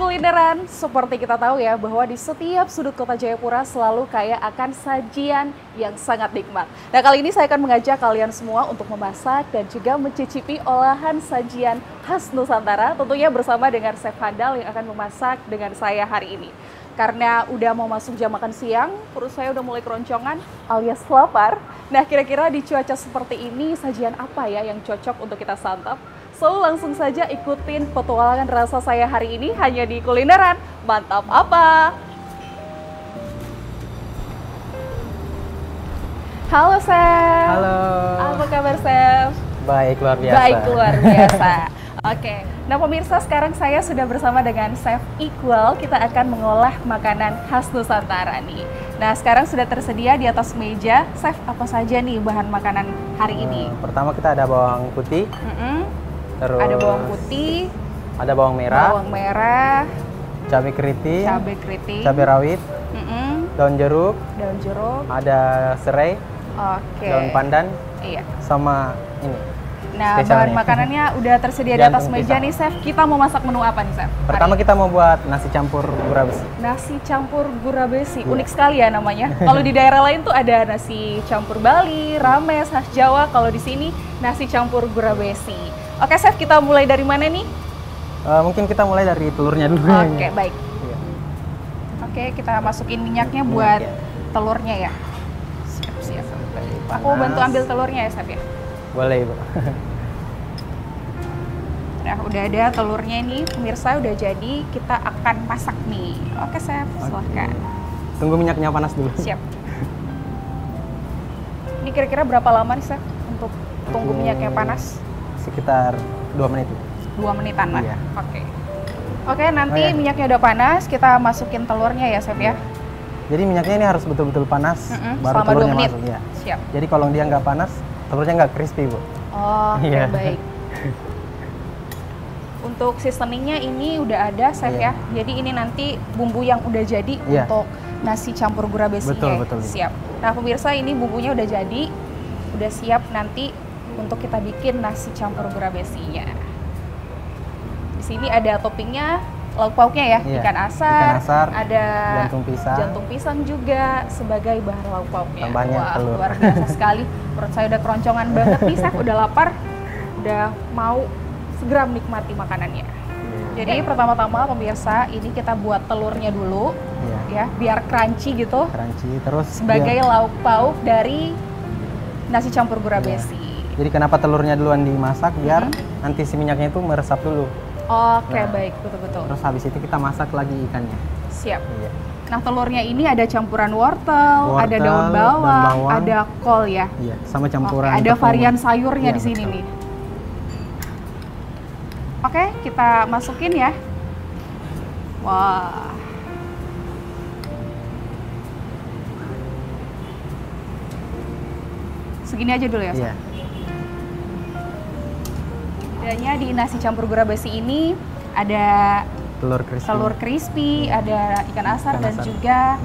kulineran, seperti kita tahu ya bahwa di setiap sudut kota Jayapura selalu kaya akan sajian yang sangat nikmat. Nah, kali ini saya akan mengajak kalian semua untuk memasak dan juga mencicipi olahan sajian khas Nusantara, tentunya bersama dengan Chef Handal yang akan memasak dengan saya hari ini. Karena udah mau masuk jam makan siang, perut saya udah mulai keroncongan alias lapar. Nah, kira-kira di cuaca seperti ini sajian apa ya yang cocok untuk kita santap? So, langsung saja ikutin petualangan rasa saya hari ini hanya di Kulineran Mantap Apa. Halo, Chef. Halo. Apa kabar, Chef? Baik, luar biasa. Baik, luar biasa. Oke, nah pemirsa, sekarang saya sudah bersama dengan Chef Iqbal. Kita akan mengolah makanan khas Nusantara nih. Nah, sekarang sudah tersedia di atas meja. Chef, apa saja nih bahan makanan hari ini? Pertama kita ada bawang putih. Terus ada bawang putih, ada bawang merah, cabai keriting, cabai rawit, daun jeruk, ada serai, daun pandan, sama ini. Nah, spesialnya. bahan makanannya udah tersedia di atas meja nih, Chef. Kita mau masak menu apa nih, Chef? Pertama kita mau buat nasi campur gura besi. Nasi campur gura besi, unik sekali ya namanya. Kalau di daerah lain tuh ada nasi campur Bali, rames, khas Jawa. Kalau di sini nasi campur gura besi. Oke, Chef, kita mulai dari mana nih? Mungkin kita mulai dari telurnya dulu. Oke, baik. Iya. Oke, kita masukin minyaknya buat telurnya ya. Siap. Aku bantu ambil telurnya ya, Chef ya. Boleh, Ibu. Nah, udah ada telurnya ini, pemirsa udah jadi, kita akan masak nih. Oke, Chef, silahkan. Tunggu minyaknya panas dulu. Siap. Ini kira-kira berapa lama nih, Chef, untuk tunggu minyaknya panas? Sekitar 2 menit. 2 menitan lah. Iya. Oke, nanti minyaknya udah panas, kita masukin telurnya ya, Chef ya. Jadi minyaknya ini harus betul-betul panas, baru selama 2 telurnya menit. masuk. Ya. Siap. Jadi kalau dia nggak panas, telurnya nggak crispy, Bu. Oke, Iya. baik. Untuk seasoningnya ini udah ada, Chef ya. Jadi ini nanti bumbu yang udah jadi untuk nasi campur gura besinya. Betul. Siap. Nah, pemirsa, ini bumbunya udah jadi, udah siap nanti untuk kita bikin nasi campur gura besinya. Di sini ada toppingnya, lauk pauknya ya, ikan asar, ada jantung pisang juga sebagai bahan lauk pauknya. Tambahnya telur. Luar biasa sekali. Perut saya udah keroncongan banget nih, Chef, udah lapar, udah mau segera menikmati makanannya. Jadi pertama-tama pemirsa, ini kita buat telurnya dulu, ya, biar crunchy gitu. Crunchy, terus sebagai lauk pauk dari nasi campur gura besi. Jadi kenapa telurnya duluan dimasak, biar nanti si minyaknya itu meresap dulu. Oke, baik, betul. Terus habis itu kita masak lagi ikannya. Siap. Nah, telurnya ini ada campuran wortel, ada daun bawang, ada kol ya. Iya, sama campuran. Ada varian sayurnya di sini nih. Oke, kita masukin ya. Wah. Segini aja dulu ya, Chef? Adanya di nasi campur gura besi ini ada telur crispy, ada ikan asar dan juga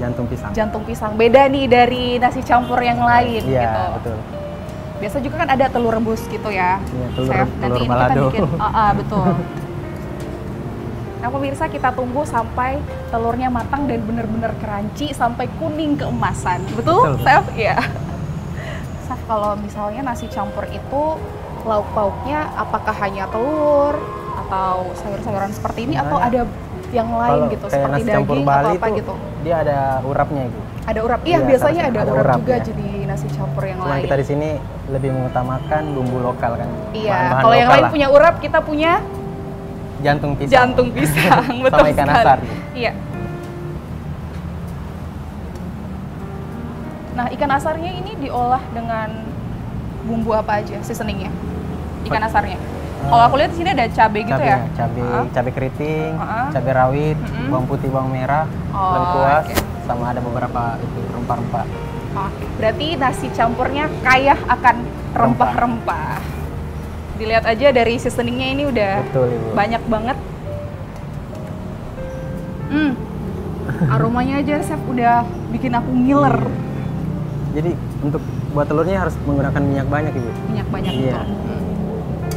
jantung pisang. Beda nih dari nasi campur yang lain gitu. Betul. Biasa juga kan ada telur rebus gitu ya. Telur Nanti ini balado. kita bikin. Betul. Nah, pemirsa, kita tunggu sampai telurnya matang dan benar-benar crunchy sampai kuning keemasan. Betul, Chef? Iya. Chef, kalau misalnya nasi campur itu lauk pauknya apakah hanya telur atau sayur-sayuran seperti ini atau ada yang lain gitu seperti daging atau apa gitu? Dia ada urapnya, Ibu. Ada urap. Iya, biasanya ada urap juga jadi nasi campur yang lain. Kita di sini lebih mengutamakan bumbu lokal kan. Iya, kalau yang lain punya urap, kita punya jantung pisang. Jantung pisang, betul sama ikan sekali. asar. Iya. Nah, ikan asarnya ini diolah dengan bumbu apa aja seasoningnya? Ikan asarnya. Kalau aku lihat di sini ada cabai gitu ya. Cabai keriting, cabai rawit, bawang putih, bawang merah, lengkuas, sama ada beberapa itu rempah-rempah. Berarti nasi campurnya kaya akan rempah-rempah. Dilihat aja dari seasoningnya ini udah banyak banget. Aromanya aja, Chef, udah bikin aku ngiler. Jadi untuk buat telurnya harus menggunakan minyak banyak, Ibu. Minyak banyak. Iya.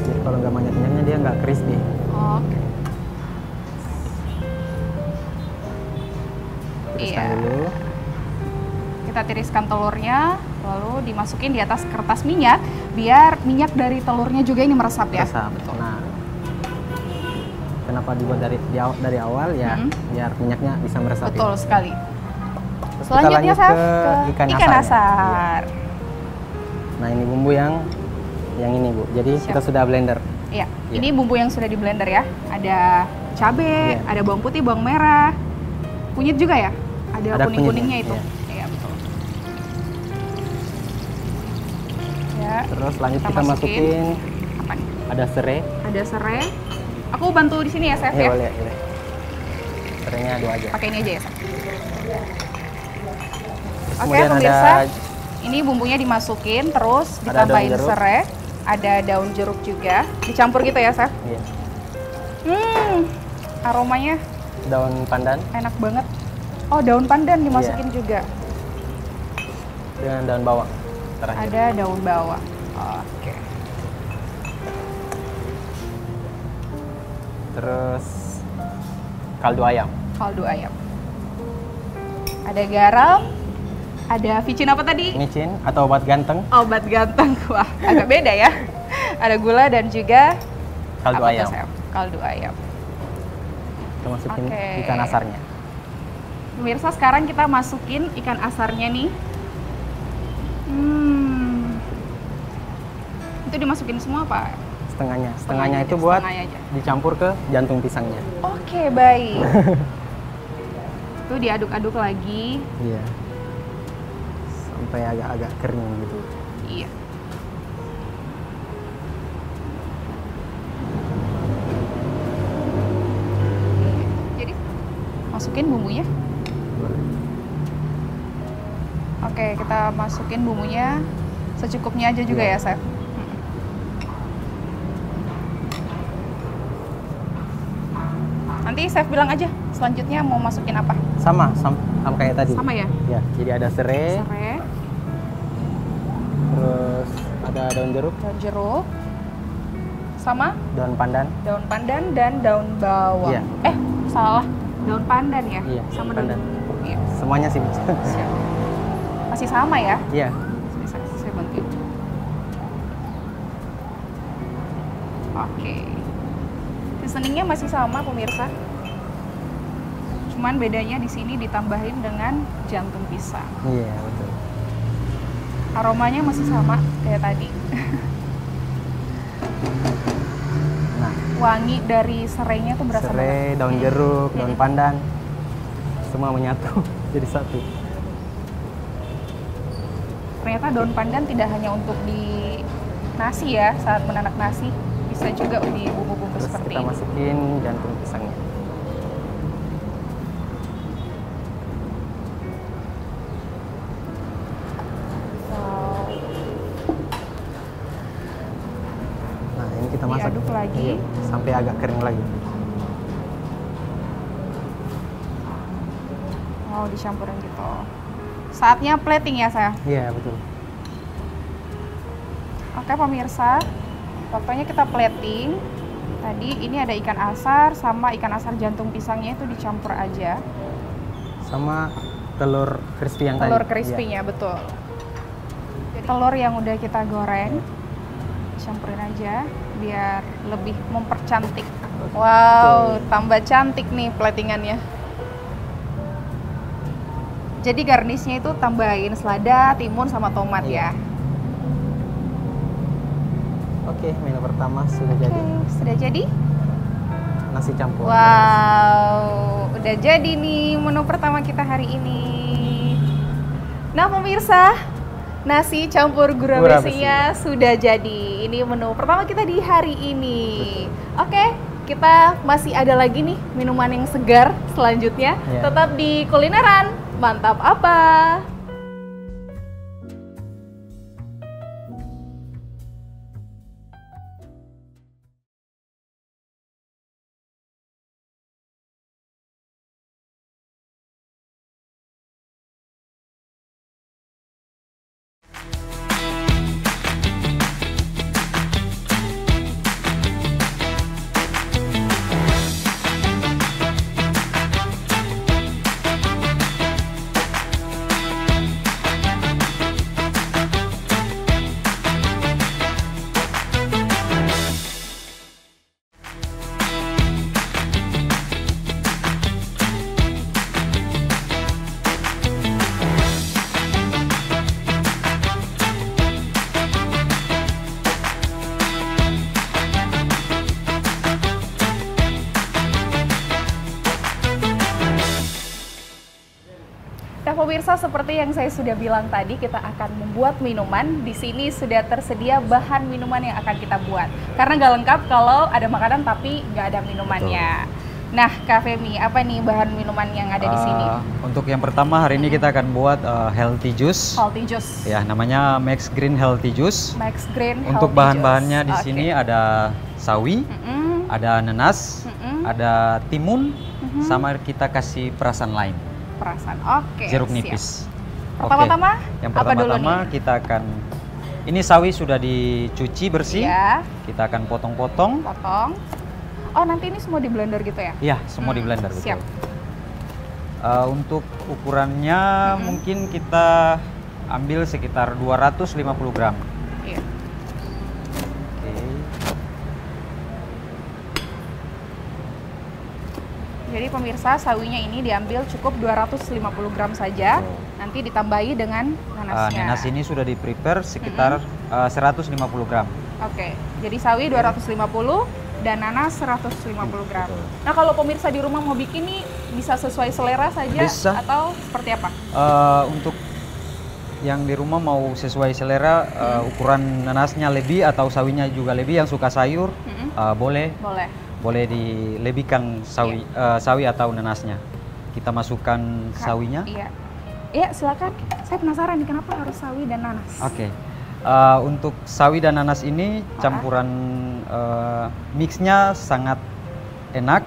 Jadi kalau nggak banyak minyaknya dia nggak crispy. Oke. Tiriskan dulu. Kita tiriskan telurnya, lalu dimasukin di atas kertas minyak, biar minyak dari telurnya juga ini meresap ya. Meresap. Betul. Nah, kenapa dibuat dari awal ya? Biar minyaknya bisa meresap. Betul sekali. Terus Selanjutnya kita lanjut ke ikan asar. Iya. Nah, ini bumbu yang ini Bu. Jadi kita sudah blender. Iya. Ini bumbu yang sudah di blender ya. Ada cabai, ada bawang putih, bawang merah, kunyit juga ya. Ada kuning-kuningnya itu. Iya betul. Ya. Terus lanjut kita masukin apa nih? Ada serai. Ada serai. Aku bantu di sini ya, Chef ya. Boleh. Serainya 2 aja. Pakai ini aja ya, Chef. Oke, Kemudian pemirsa. Ini bumbunya dimasukin, terus ditambahin serai, ada daun jeruk juga, dicampur gitu ya, Chef? Iya. Aromanya daun pandan. Enak banget. Oh, daun pandan dimasukin juga. Dengan daun bawang. Terakhir. Ada daun bawang. Oke. Terus kaldu ayam. Kaldu ayam. Ada garam. Ada vicin apa tadi? Micin atau obat ganteng. Obat ganteng. Wah, agak beda ya. Ada gula dan juga kaldu ayam. Kaldu ayam. Kita masukin ikan asarnya. Pemirsa, sekarang kita masukin ikan asarnya nih. Itu dimasukin semua apa? Setengahnya. Setengahnya itu buat dicampur ke jantung pisangnya. Oke, baik. Itu diaduk-aduk lagi. Iya. Sampai agak-agak kering gitu. Iya. Jadi masukin bumbunya. Oke, kita masukin bumbunya secukupnya aja juga ya, Chef. Nanti Chef bilang aja selanjutnya mau masukin apa. Sama kayak tadi. Sama ya? Ya, jadi ada serai. Terus ada daun jeruk. Daun jeruk. Sama? Daun pandan. Daun pandan dan daun bawang. Iya. Salah. Daun pandan ya? Iya, sama daun pandan. Iya. Semuanya sih. Masih sama ya? Iya. Saya bantuin. Oke. Seasoningnya masih sama pemirsa. Cuman bedanya di sini ditambahin dengan jantung pisang. Iya, betul. Aromanya masih sama kayak tadi. Nah, wangi dari serainya tuh berasa serai, daun jeruk, daun pandan. Semua menyatu jadi satu. Ternyata daun pandan tidak hanya untuk di nasi ya, saat menanak nasi, bisa juga di bumbu-bumbu seperti ini. Kita masukin jantung pisangnya. Wow. Nah, ini kita masak. Diaduk lagi. Iya, sampai agak kering lagi. Wow, dicampurin gitu. Saatnya plating ya, saya? Iya, betul. Oke pemirsa, waktunya kita plating. Tadi ini ada ikan asar sama ikan asar jantung pisangnya itu dicampur aja. Sama telur crispy yang tadi. Telur crispy-nya, betul. Jadi, telur yang udah kita goreng, campurin aja biar lebih mempercantik. Wow, tambah cantik nih platingannya. Jadi garnishnya itu tambahin selada, timun, sama tomat ya. Oke, menu pertama sudah jadi. Sudah jadi? Nasi campur. Wow, udah jadi nih menu pertama kita hari ini. Nah pemirsa, nasi campur gura besinya sudah jadi. Ini menu pertama kita di hari ini. Oke, kita masih ada lagi nih minuman yang segar selanjutnya. Tetap di Kulineran. Mantap apa? pemirsa, seperti yang saya sudah bilang tadi, kita akan membuat minuman. Di sini sudah tersedia bahan minuman yang akan kita buat. Karena nggak lengkap kalau ada makanan tapi nggak ada minumannya. Betul. Nah, Kak Femi, apa nih bahan minuman yang ada di sini? Untuk yang pertama hari ini kita akan buat healthy juice. Healthy juice. Ya, namanya Max Green Healthy Juice. Max Green. Untuk bahan-bahannya di sini ada sawi, ada nanas, ada timun, sama kita kasih perasan lime. Perasan, oke. Jeruk nipis. Pertama-tama, yang pertama-tama kita akan, ini sawi sudah dicuci bersih. Iya. Kita akan potong-potong. Potong. Oh, nanti ini semua di blender gitu ya? Iya, semua di blender. Siap. Betul. Untuk ukurannya mungkin kita ambil sekitar 250 gram. Iya. Oke. Jadi pemirsa, sawinya ini diambil cukup 250 gram saja. Nanti ditambahi dengan nanasnya. Nanas ini sudah di-prepare sekitar 150 gram. Oke, jadi sawi 250 dan nanas 150 gram. Betul. Nah, kalau pemirsa di rumah mau bikin nih, bisa sesuai selera saja bisa. Atau seperti apa? Untuk yang di rumah mau sesuai selera, ukuran nanasnya lebih atau sawinya juga lebih, yang suka sayur boleh. Boleh dilebihkan sawi atau nanasnya. Kita masukkan sawinya. Iya. Iya, silakan. Saya penasaran nih kenapa harus sawi dan nanas. Oke. Untuk sawi dan nanas ini campuran mixnya sangat enak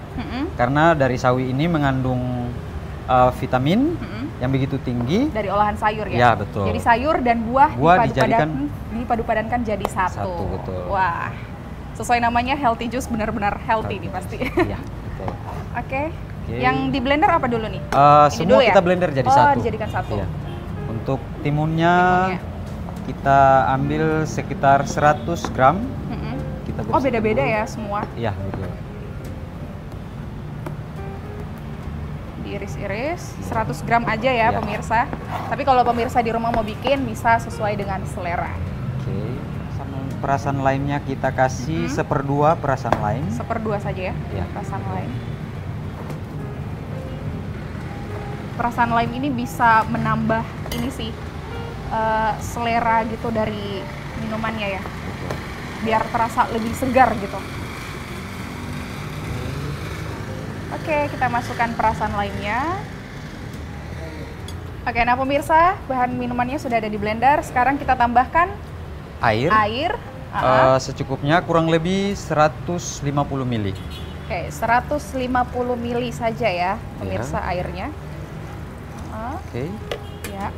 karena dari sawi ini mengandung vitamin yang begitu tinggi dari olahan sayur ya. Ya, betul. Jadi sayur dan buah dipadu-padankan jadi satu. Betul. Wah, sesuai namanya healthy juice, benar-benar healthy nih pasti. Iya, betul. Oke. Yang di blender apa dulu nih? Semua kita blender jadi satu. Oh, dijadikan satu. Iya. Untuk timunnya kita ambil sekitar 100 gram. Oh, beda-beda ya semua? Iya, betul. Diiris-iris, 100 gram aja ya pemirsa. Tapi kalau pemirsa di rumah mau bikin, bisa sesuai dengan selera. Oke, sama perasan lainnya kita kasih 1/2 perasan lime. 1/2 saja ya, perasan lime. Perasan lime ini bisa menambah ini sih, selera gitu dari minumannya ya. Biar terasa lebih segar gitu. Oke, kita masukkan perasan lainnya. Oke, nah pemirsa, bahan minumannya sudah ada di blender. Sekarang kita tambahkan air. Secukupnya, kurang lebih 150 ml. Oke, 150 ml saja ya pemirsa airnya. Oke. Ya.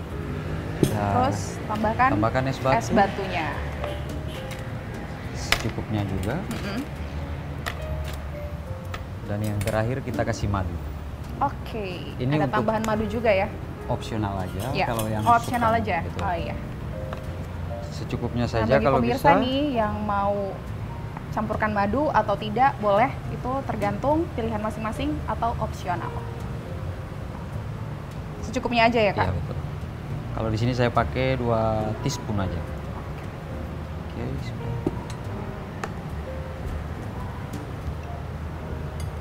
Terus tambahkan es batunya. Secukupnya juga. Dan yang terakhir kita kasih madu. Oke. Ini ada tambahan madu juga ya? Opsional aja. Ya. Kalau yang opsional suka, aja. gitu. Oh iya. Secukupnya saja bagi kalau pemirsa bisa. Nih yang mau campurkan madu atau tidak boleh, itu tergantung pilihan masing-masing atau opsional. Secukupnya aja ya Kak? Iya, betul. Kalau di sini saya pakai 2 teaspoon aja. Oke, sudah.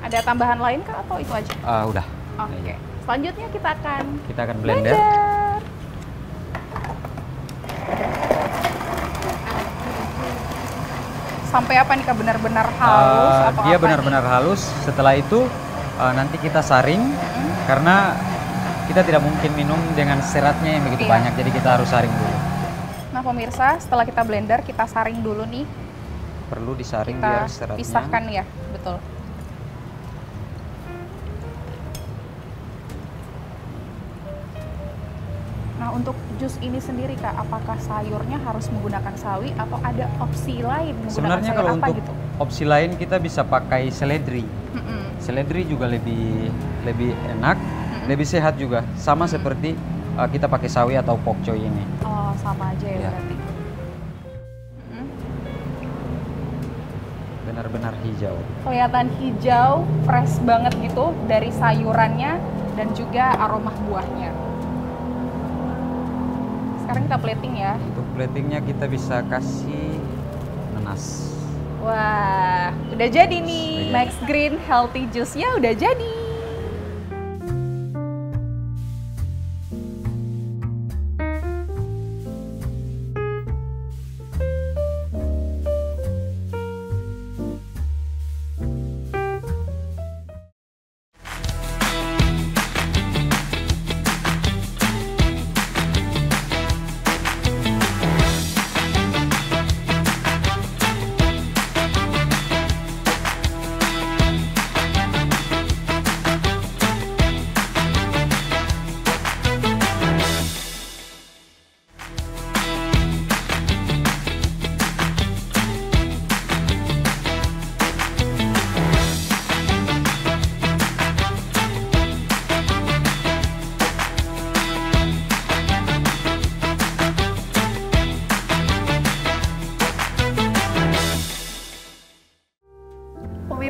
Ada tambahan lain Kak atau itu aja? Udah. Oke. Selanjutnya kita akan blender. Sampai apa nih Kak, benar-benar halus? Dia benar-benar halus. Setelah itu nanti kita saring karena kita tidak mungkin minum dengan seratnya yang begitu banyak, jadi kita harus saring dulu. Nah pemirsa, setelah kita blender, kita saring dulu nih. Perlu disaring kita biar seratnya. Pisahkan ya, betul. Nah untuk jus ini sendiri Kak, apakah sayurnya harus menggunakan sawi atau ada opsi lain menggunakan sebenarnya sayur kalau apa untuk gitu? Opsi lain kita bisa pakai seledri. Seledri juga lebih enak, lebih sehat juga. Sama seperti kita pakai sawi atau pok choy ini. Oh, sama aja ya berarti. Benar-benar hijau. Kelihatan hijau, fresh banget gitu dari sayurannya dan juga aroma buahnya. Sekarang kita plating ya. Untuk platingnya kita bisa kasih nanas. Wah, udah jadi nih. Max Green Healthy Juice-nya udah jadi.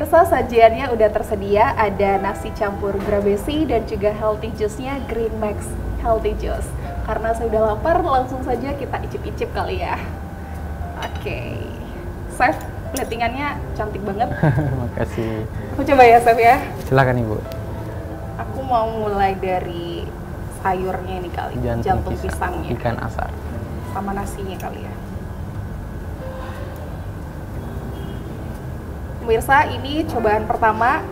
pemirsa, sajiannya udah tersedia, ada nasi campur grabesi dan juga healthy juice-nya Green Max Healthy Juice. Karena saya udah lapar, langsung saja kita icip-icip kali ya. Oke, Chef, platingannya cantik banget. Makasih. Aku coba ya, Chef ya. Silakan Ibu. Aku mau mulai dari sayurnya ini kali, jantung pisangnya. Ikan asar. Sama nasinya kali ya. Pemirsa, ini cobaan pertama,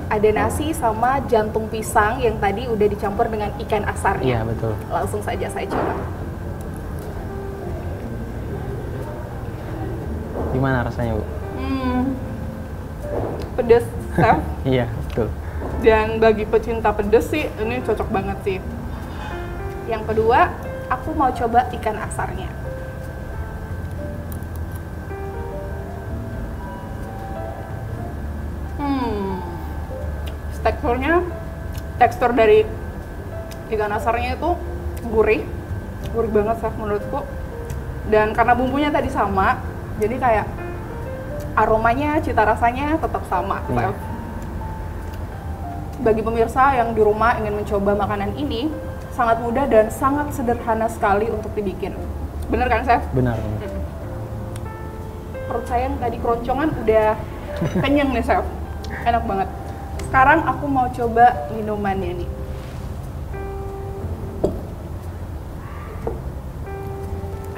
ada nasi sama jantung pisang yang tadi udah dicampur dengan ikan asarnya. Iya, betul. Langsung saja saya coba. Gimana rasanya, Bu? Pedes, Chef. Iya, betul. Dan bagi pecinta pedes sih, ini cocok banget sih. Yang kedua, aku mau coba ikan asarnya. Tekstur dari ikan asarnya itu gurih banget Chef menurutku. Dan karena bumbunya tadi sama, jadi kayak aromanya, cita rasanya tetap sama, Chef. Bagi pemirsa yang di rumah ingin mencoba makanan ini, sangat mudah dan sangat sederhana sekali untuk dibikin. Bener kan, Chef? Benar. Perut saya yang tadi keroncongan udah kenyang nih, Chef. Enak banget. Sekarang aku mau coba minumannya nih.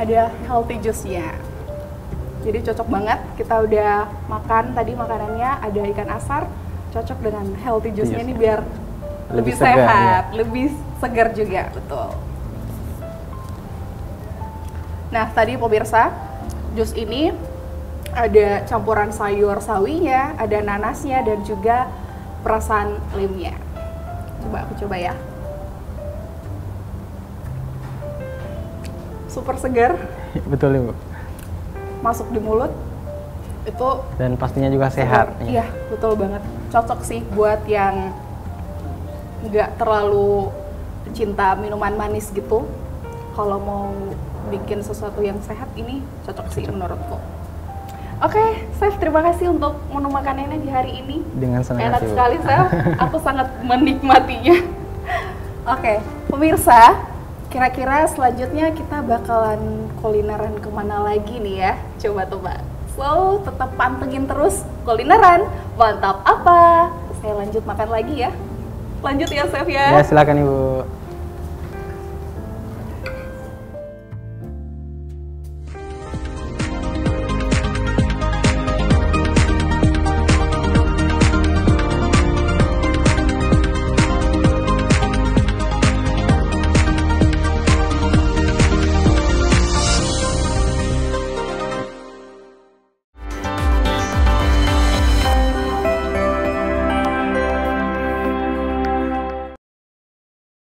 Ada healthy juice-nya. Jadi cocok banget. Kita udah makan tadi makanannya, ada ikan asar, cocok dengan healthy juice-nya ini biar lebih segar, sehat, ya. lebih segar juga, betul. Nah, tadi pemirsa, jus ini ada campuran sayur sawinya, ada nanasnya, dan juga perasan lemnya. Coba aku coba ya. Super segar. Betul, Ibu. Masuk di mulut itu. Dan pastinya juga sehat. Iya, betul banget. Cocok sih buat yang nggak terlalu cinta minuman manis gitu. Kalau mau bikin sesuatu yang sehat, ini cocok sih menurutku. Oke, Chef, terima kasih untuk menu makanannya di hari ini. Dengan senang hati, enak Bu. sekali, Chef. Aku sangat menikmatinya. Oke, pemirsa, kira-kira selanjutnya kita bakalan kulineran kemana lagi nih ya? Coba tebak. So, tetap pantengin terus kulineran. Mantap apa? Saya lanjut makan lagi ya. Lanjut ya, Chef ya. Ya, silakan Ibu.